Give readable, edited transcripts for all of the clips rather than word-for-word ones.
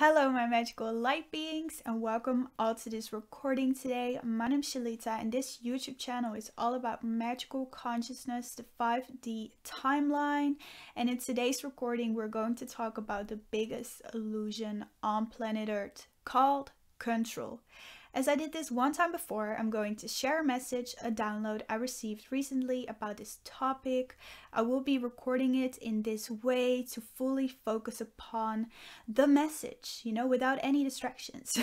Hello, my magical light beings, and welcome all to this recording today. My name is Shalita, and this YouTube channel is all about magical consciousness, the 5D timeline. And in today's recording, we're going to talk about the biggest illusion on planet Earth, called control. As I did this one time before, I'm going to share a message, a download I received recently about this topic. I will be recording it in this way to fully focus upon the message, without any distractions.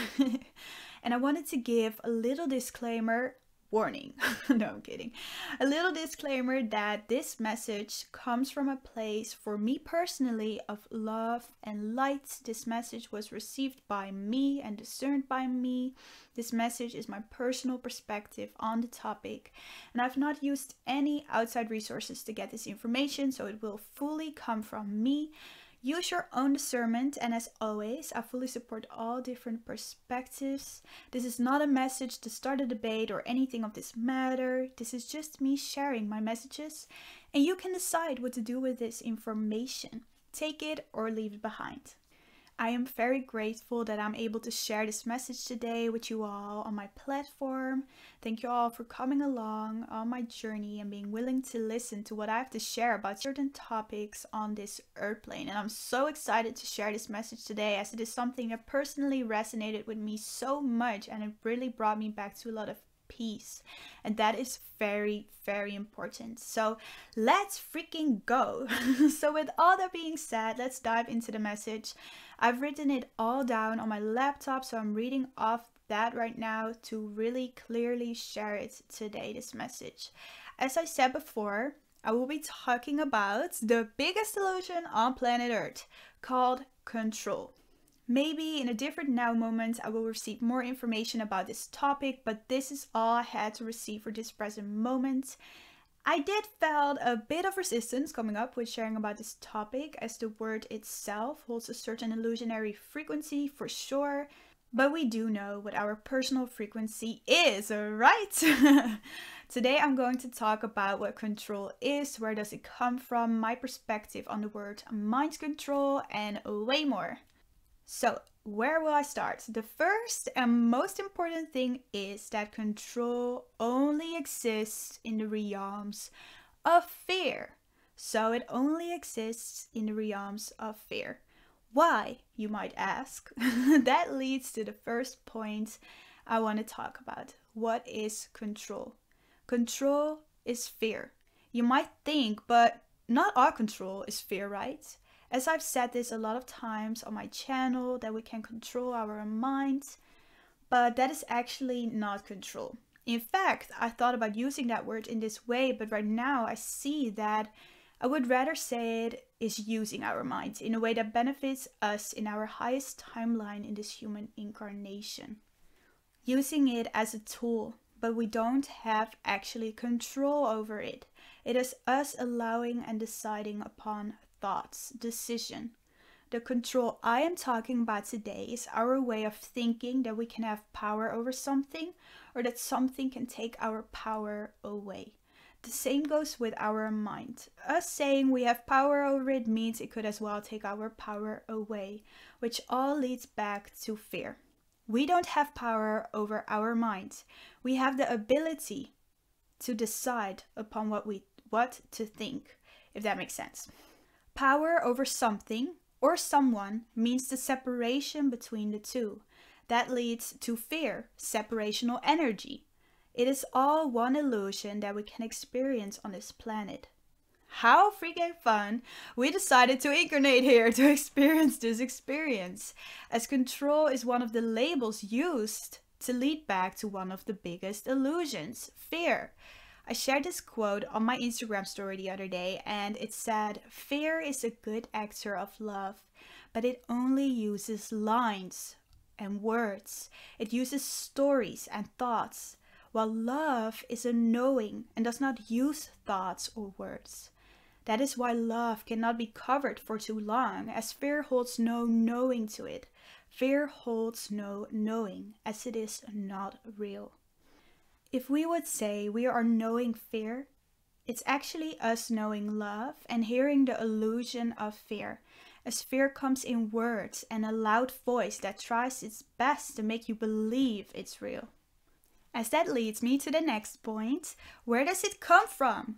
And I wanted to give a little disclaimer. Warning. No, I'm kidding. A little disclaimer that this message comes from a place, for me personally, of love and light. This message was received by me and discerned by me. This message is my personal perspective on the topic, and I've not used any outside resources to get this information, so it will fully come from me. Use your own discernment, and as always, I fully support all different perspectives. This is not a message to start a debate or anything of this matter. This is just me sharing my messages, and you can decide what to do with this information. Take it or leave it behind. I am very grateful that I'm able to share this message today with you all on my platform. Thank you all for coming along on my journey and being willing to listen to what I have to share about certain topics on this earth plane. And I'm so excited to share this message today, as it is something that personally resonated with me so much, and it really brought me back to a lot of peace, and that is very, very important. So let's freaking go. So with all that being said, let's dive into the message. I've written it all down on my laptop, so I'm reading off that right now to really clearly share it today, this message. As I said before, I will be talking about the biggest illusion on planet Earth, called control. Maybe in a different now moment I will receive more information about this topic, but this is all I had to receive for this present moment. I did felt a bit of resistance coming up with sharing about this topic, as the word itself holds a certain illusionary frequency for sure, but we do know what our personal frequency is, right? Today I'm going to talk about what control is, where does it come from, my perspective on the word mind control, and way more. So, where will I start? The first and most important thing is that control only exists in the realms of fear. So it only exists in the realms of fear. Why, you might ask? That leads to the first point I want to talk about. What is control? Control is fear. You might think, but not all control is fear, right? As I've said this a lot of times on my channel, that we can control our minds, but that is actually not control. In fact, I thought about using that word in this way, but right now I see that I would rather say it is using our minds in a way that benefits us in our highest timeline in this human incarnation. Using it as a tool, but we don't have actually control over it. It is us allowing and deciding upon thoughts, decision. The control I am talking about today is our way of thinking that we can have power over something, or that something can take our power away. The same goes with our mind. Us saying we have power over it means it could as well take our power away, which all leads back to fear. We don't have power over our minds. We have the ability to decide upon what to think, if that makes sense. Power over something or someone means the separation between the two. That leads to fear, separational energy. It is all one illusion that we can experience on this planet. How freaking fun! We decided to incarnate here to experience this experience, as control is one of the labels used to lead back to one of the biggest illusions, fear. I shared this quote on my Instagram story the other day, and it said, "Fear is a good actor of love, but it only uses lines and words. It uses stories and thoughts, while love is a knowing and does not use thoughts or words. That is why love cannot be covered for too long, as fear holds no knowing to it. Fear holds no knowing, as it is not real." If we would say we are knowing fear, it's actually us knowing love and hearing the illusion of fear. as fear comes in words and a loud voice that tries its best to make you believe it's real. As that leads me to the next point, where does it come from?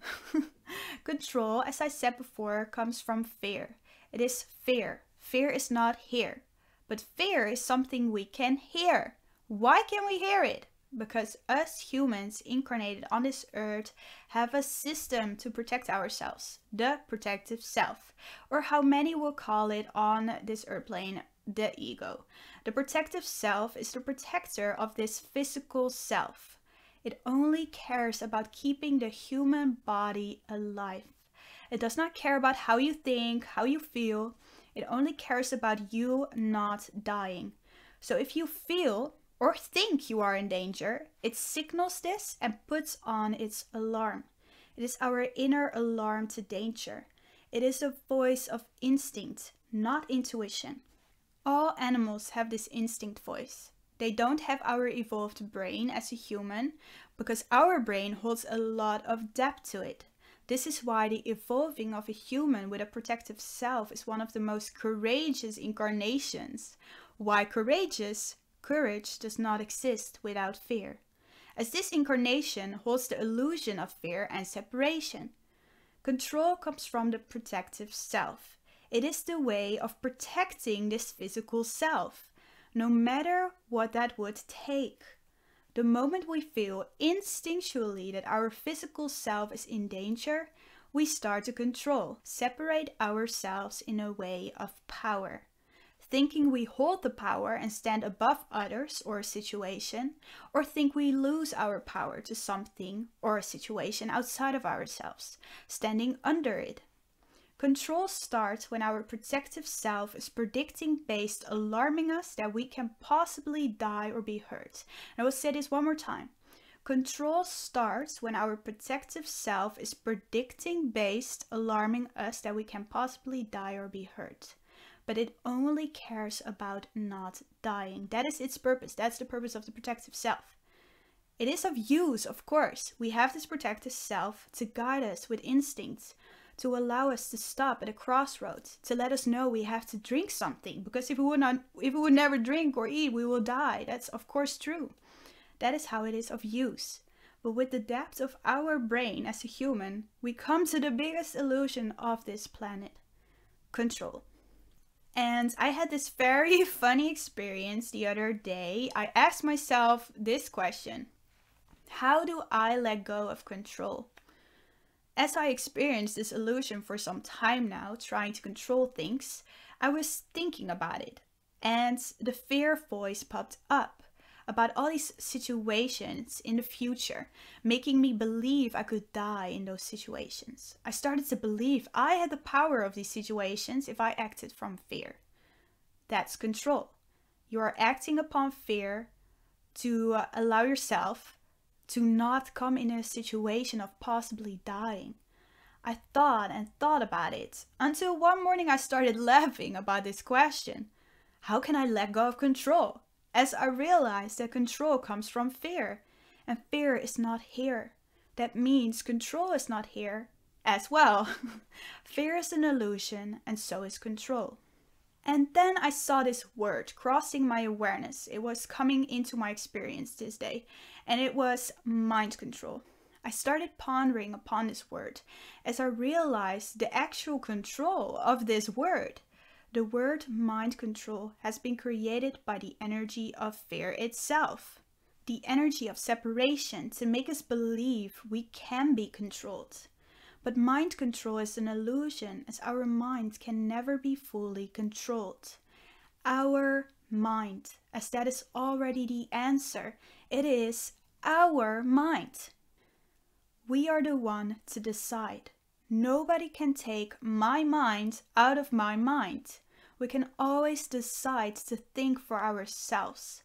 Control, as I said before, comes from fear. It is fear. Fear is not here. But fear is something we can hear. Why can we hear it? Because us humans incarnated on this earth have a system to protect ourselves, the protective self, or how many will call it on this earth plane, the ego. The protective self is the protector of this physical self. It only cares about keeping the human body alive. It does not care about how you think, how you feel. It only cares about you not dying. So if you feel or think you are in danger, it signals this and puts on its alarm. It is our inner alarm to danger. It is a voice of instinct, not intuition. All animals have this instinct voice. They don't have our evolved brain as a human, because our brain holds a lot of depth to it. This is why the evolving of a human with a protective self is one of the most courageous incarnations. Why courageous? Courage does not exist without fear, as this incarnation holds the illusion of fear and separation. Control comes from the protective self. It is the way of protecting this physical self, no matter what that would take. The moment we feel instinctually that our physical self is in danger, we start to control, separate ourselves in a way of power. Thinking we hold the power and stand above others or a situation, or think we lose our power to something or a situation outside of ourselves, standing under it. Control starts when our protective self is predicting based, alarming us that we can possibly die or be hurt. And I will say this one more time. Control starts when our protective self is predicting based, alarming us that we can possibly die or be hurt. But it only cares about not dying. That is its purpose. That's the purpose of the protective self. It is of use, of course. We have this protective self to guide us with instincts, to allow us to stop at a crossroads, to let us know we have to drink something. Because if we would never drink or eat, we will die. That's of course true. That is how it is of use. But with the depth of our brain as a human, we come to the biggest illusion of this planet: control. And I had this very funny experience the other day. I asked myself this question: how do I let go of control? As I experienced this illusion for some time now, trying to control things, I was thinking about it. And the fear voice popped up about all these situations in the future, making me believe I could die in those situations. I started to believe I had the power of these situations if I acted from fear. That's control. You are acting upon fear to allow yourself to not come in a situation of possibly dying. I thought and thought about it until one morning I started laughing about this question. How can I let go of control? As I realized that control comes from fear, and fear is not here. That means control is not here as well. Fear is an illusion, and so is control. And then I saw this word crossing my awareness. It was coming into my experience this day, and it was mind control. I started pondering upon this word as I realized the actual control of this word. The word mind control has been created by the energy of fear itself. The energy of separation to make us believe we can be controlled. But mind control is an illusion, as our mind can never be fully controlled. Our mind, as that is already the answer, it is our mind. We are the one to decide. Nobody can take my mind out of my mind. We can always decide to think for ourselves.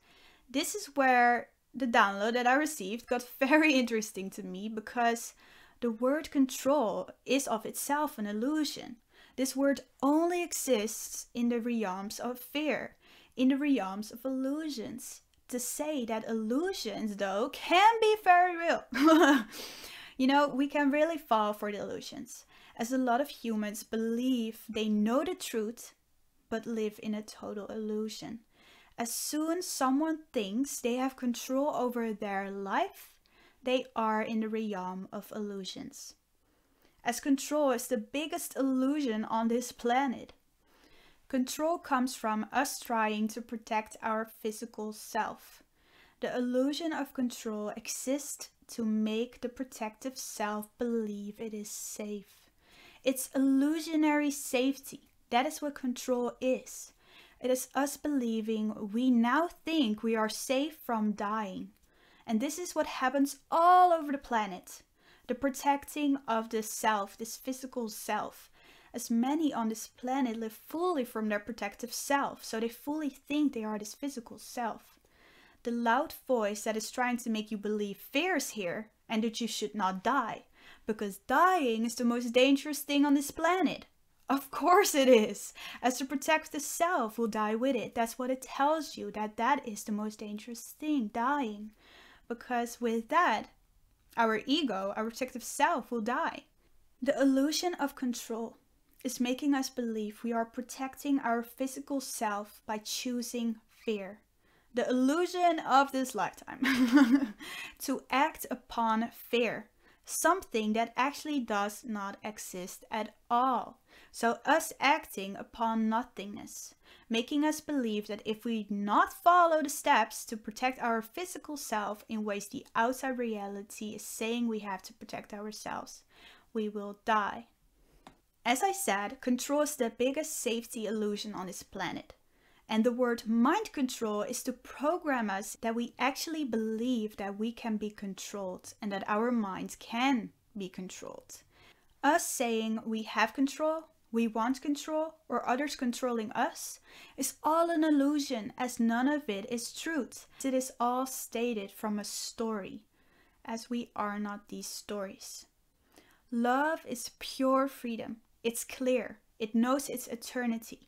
This is where the download that I received got very interesting to me, because the word control is of itself an illusion. This word only exists in the realms of fear, in the realms of illusions. To say that illusions, though, can be very real. You know, we can really fall for the illusions, as a lot of humans believe they know the truth, but live in a total illusion. As soon as someone thinks they have control over their life, they are in the realm of illusions. As control is the biggest illusion on this planet. Control comes from us trying to protect our physical self. The illusion of control exists to make the protective self believe it is safe. It's illusionary safety. That is what control is. It is us believing we now think we are safe from dying. And this is what happens all over the planet. The protecting of the self, this physical self. As many on this planet live fully from their protective self, so they fully think they are this physical self. The loud voice that is trying to make you believe fear is here and that you should not die. Because dying is the most dangerous thing on this planet. Of course it is, as to protect the self will die with it. That's what it tells you, that is the most dangerous thing, dying. Because with that, our ego, our protective self will die. The illusion of control is making us believe we are protecting our physical self by choosing fear. The illusion of this lifetime. To act upon fear. Something that actually does not exist at all. So us acting upon nothingness, making us believe that if we not follow the steps to protect our physical self in ways the outside reality is saying we have to protect ourselves, we will die. As I said, control is the biggest safety illusion on this planet. And the word mind control is to program us that we actually believe that we can be controlled and that our minds can be controlled. Us saying we have control, we want control, or others controlling us is all an illusion, as none of it is truth. It is all stated from a story, as we are not these stories. Love is pure freedom. It's clear. It knows its eternity.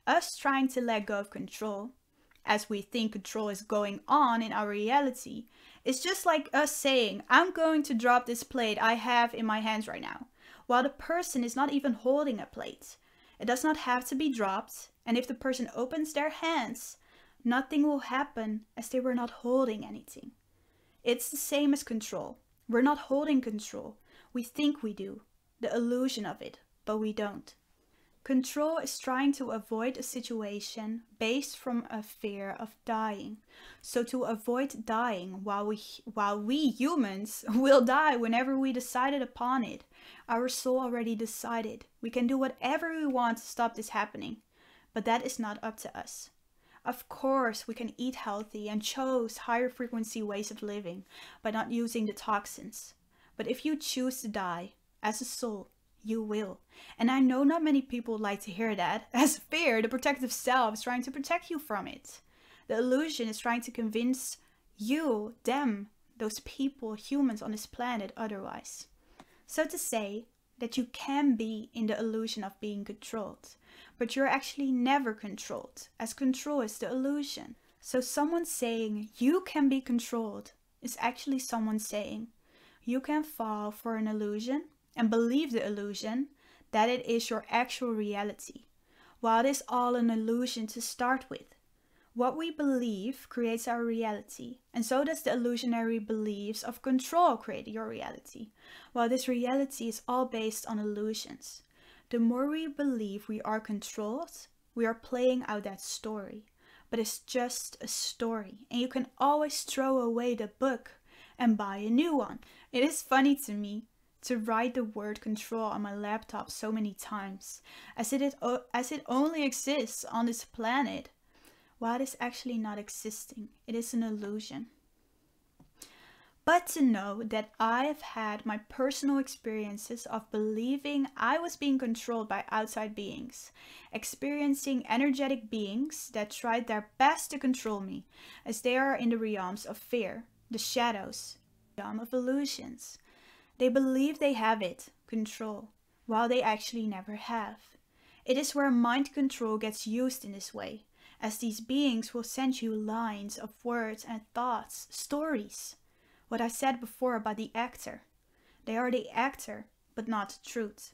Us trying to let go of control, as we think control is going on in our reality, is just like us saying, I'm going to drop this plate I have in my hands right now, while the person is not even holding a plate. It does not have to be dropped, and if the person opens their hands, nothing will happen as they were not holding anything. It's the same as control. We're not holding control. We think we do, the illusion of it, but we don't. Control is trying to avoid a situation based from a fear of dying. So to avoid dying, while we humans will die whenever we decided upon it, our soul already decided. We can do whatever we want to stop this happening, but that is not up to us. Of course, we can eat healthy and choose higher frequency ways of living by not using the toxins. But if you choose to die as a soul, you will. And I know not many people like to hear that, as fear, the protective self, is trying to protect you from it. The illusion is trying to convince you, them, those people, humans on this planet otherwise. So to say that you can be in the illusion of being controlled, but you're actually never controlled, as control is the illusion. So someone saying you can be controlled is actually someone saying you can fall for an illusion and believe the illusion that it is your actual reality, while it is all an illusion to start with. What we believe creates our reality, and so does the illusionary beliefs of control create your reality, while this reality is all based on illusions. The more we believe we are controlled, we are playing out that story, but it's just a story, and you can always throw away the book and buy a new one. It is funny to me to write the word control on my laptop so many times, as it only exists on this planet, while it is actually not existing. It is an illusion. But to know that I have had my personal experiences of believing I was being controlled by outside beings, experiencing energetic beings that tried their best to control me, as they are in the realms of fear, the shadows, the realm of illusions. They believe they have it, control, while they actually never have. It is where mind control gets used in this way, as these beings will send you lines of words and thoughts, stories. What I said before about the actor. They are the actor, but not the truth.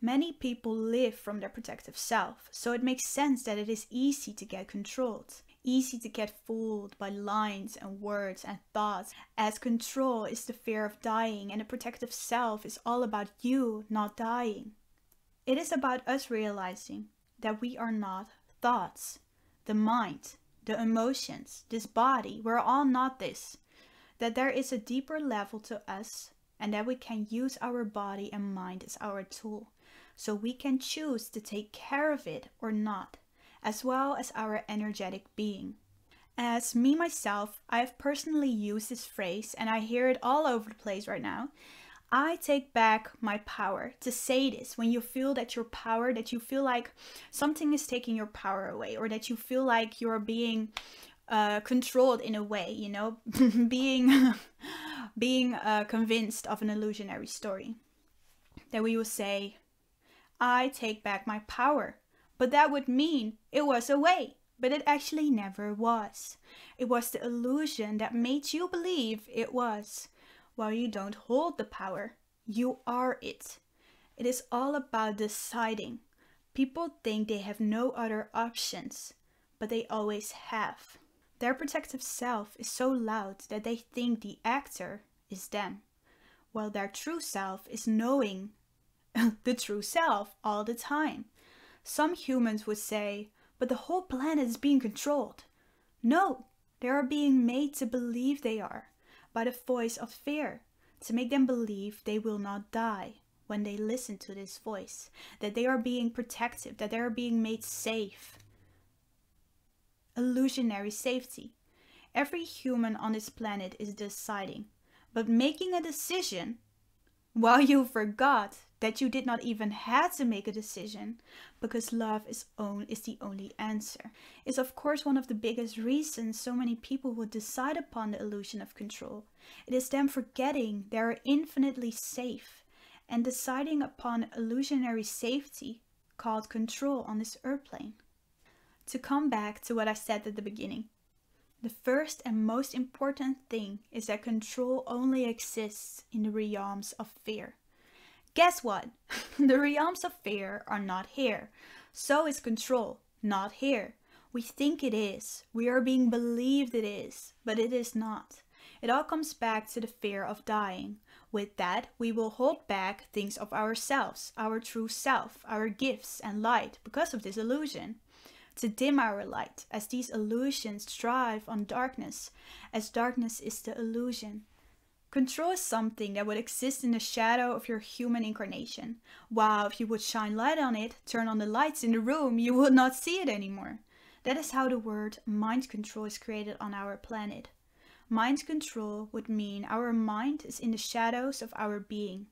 Many people live from their protective self, so it makes sense that it is easy to get controlled, easy to get fooled by lines and words and thoughts, as control is the fear of dying and the protective self is all about you not dying. It is about us realizing that we are not thoughts, the mind, the emotions, this body, we're all not this, that there is a deeper level to us and that we can use our body and mind as our tool. So we can choose to take care of it or not, as well as our energetic being. As me myself, I have personally used this phrase and I hear it all over the place right now. I take back my power. To say this when you feel that your power, that you feel like something is taking your power away, or that you feel like you're being controlled in a way, you know, being convinced of an illusionary story. That we will say, I take back my power. But that would mean it was away. But it actually never was. It was the illusion that made you believe it was. While you don't hold the power, you are it. It is all about deciding. People think they have no other options, but they always have. Their protective self is so loud that they think the actor is them, while their true self is knowing the true self all the time. Some humans would say, but the whole planet is being controlled. No, they are being made to believe they are, by the voice of fear, to make them believe they will not die when they listen to this voice, that they are being protective, that they are being made safe. Illusionary safety. Every human on this planet is deciding, but making a decision while you forgot that you did not even have to make a decision, because love is the only answer, is of course one of the biggest reasons so many people would decide upon the illusion of control. It is them forgetting they are infinitely safe and deciding upon illusionary safety called control on this airplane. To come back to what I said at the beginning, the first and most important thing is that control only exists in the realms of fear. Guess what? The realms of fear are not here. So is control not here. We think it is. We are being believed it is, but it is not. It all comes back to the fear of dying. With that, we will hold back things of ourselves, our true self, our gifts and light because of this illusion. To dim our light, as these illusions thrive on darkness, as darkness is the illusion. Control is something that would exist in the shadow of your human incarnation, while if you would shine light on it, turn on the lights in the room, you would not see it anymore. That is how the word mind control is created on our planet. Mind control would mean our mind is in the shadows of our being,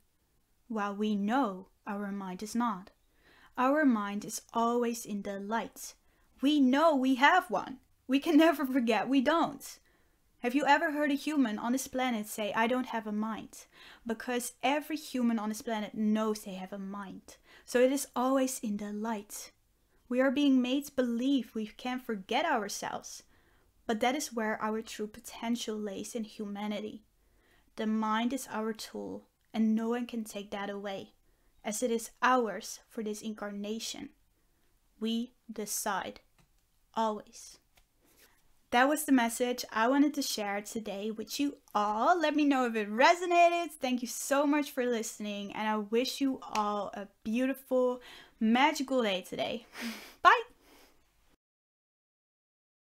while we know our mind is not. Our mind is always in the light. We know we have one. We can never forget we don't. Have you ever heard a human on this planet say, I don't have a mind? Because every human on this planet knows they have a mind. So it is always in the light. We are being made to believe we can forget ourselves. But that is where our true potential lays in humanity. The mind is our tool, and no one can take that away, as it is ours for this incarnation. We decide. Always. That was the message I wanted to share today with you all. Let me know if it resonated. Thank you so much for listening, and I wish you all a beautiful, magical day today. Bye!